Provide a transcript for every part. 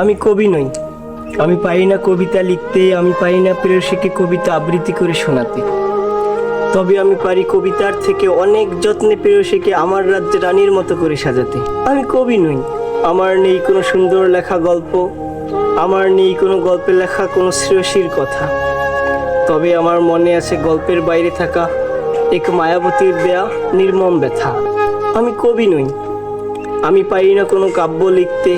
আমি কবি নই। আমি পারি না কবিতা লিখতে, আমি পারি না প্রেয়সীকে কবিতা আবৃত্তি করে শোনাতে। তবে আমি পারি কবিতার থেকে অনেক যত্নে প্রেয়সীকে আমার রাজ্যে রানীর মতো করে সাজাতে। আমি কবি নই। আমার নেই কোনো সুন্দর লেখা গল্প, আমার নেই কোনো গল্পে লেখা কোনো শ্রেয়সীর কথা। তবে আমার মনে আছে গল্পের বাইরে থাকা এক মায়াবতীর দেয়া নির্মম ব্যথা। আমি কবি নই। আমি পারি না কোনো কাব্য লিখতে,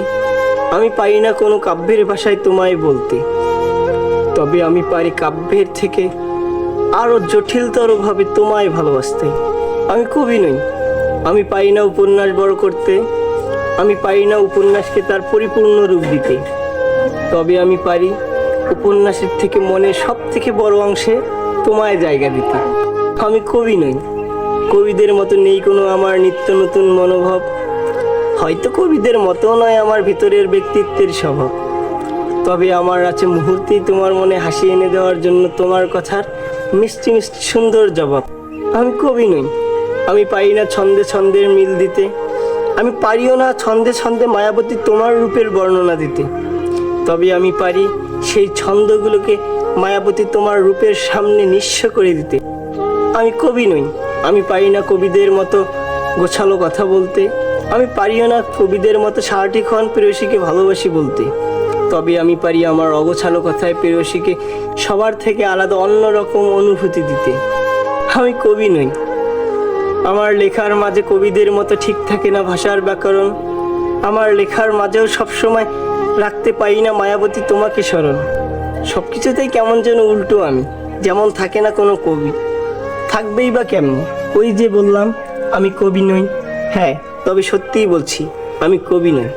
আমি পারি না কোনো কাব্যের ভাষায় তোমায় বলতে। তবে আমি পারি কাব্যের থেকে আরও জটিলতরভাবে তোমায় ভালোবাসতে। আমি কবি নই। আমি পারি না উপন্যাস বড় করতে, আমি পারি না উপন্যাসকে তার পরিপূর্ণ রূপ দিতে। তবে আমি পারি উপন্যাসের থেকে মনের সব থেকে বড় অংশে তোমায় জায়গা দিতে। আমি কবি নই। কবিদের মতো নেই কোনো আমার নিত্য নতুন মনোভাব, হয়তো কবিদের মতো নয় আমার ভিতরের ব্যক্তিত্বের স্বভাব। তবে আমার আছে মুহূর্তেই তোমার মনে হাসি এনে দেওয়ার জন্য তোমার কথার মিষ্টি মিষ্টি সুন্দর জবাব। আমি কবি নই। আমি পারি না ছন্দে ছন্দের মিল দিতে, আমি পারিও না ছন্দে ছন্দে মায়াবতী তোমার রূপের বর্ণনা দিতে। তবে আমি পারি সেই ছন্দগুলোকে মায়াবতী তোমার রূপের সামনে নিঃস্ব করে দিতে। আমি কবি নই। আমি পারি না কবিদের মতো গোছালো কথা বলতে, আমি পারিও না কবিদের মতো সারাটিক্ষণ প্রেয়সীকে ভালোবাসি বলতে। তবে আমি পারি আমার অগোছালো কথায় প্রেয়সীকে সবার থেকে আলাদা অন্যরকম অনুভূতি দিতে। আমি কবি নই। আমার লেখার মাঝে কবিদের মতো ঠিক থাকে না ভাষার ব্যাকরণ, আমার লেখার মাঝেও সবসময় রাখতে পারি না মায়াবতী তোমাকে স্মরণ। সব কিছুতেই কেমন যেন উল্টো আমি, যেমন থাকে না কোনো কবি, থাকবেই বা কেমনি। ওই যে বললাম আমি কবি নই। হ্যাঁ, তবে সত্যিই বলছি আমি কবি নই।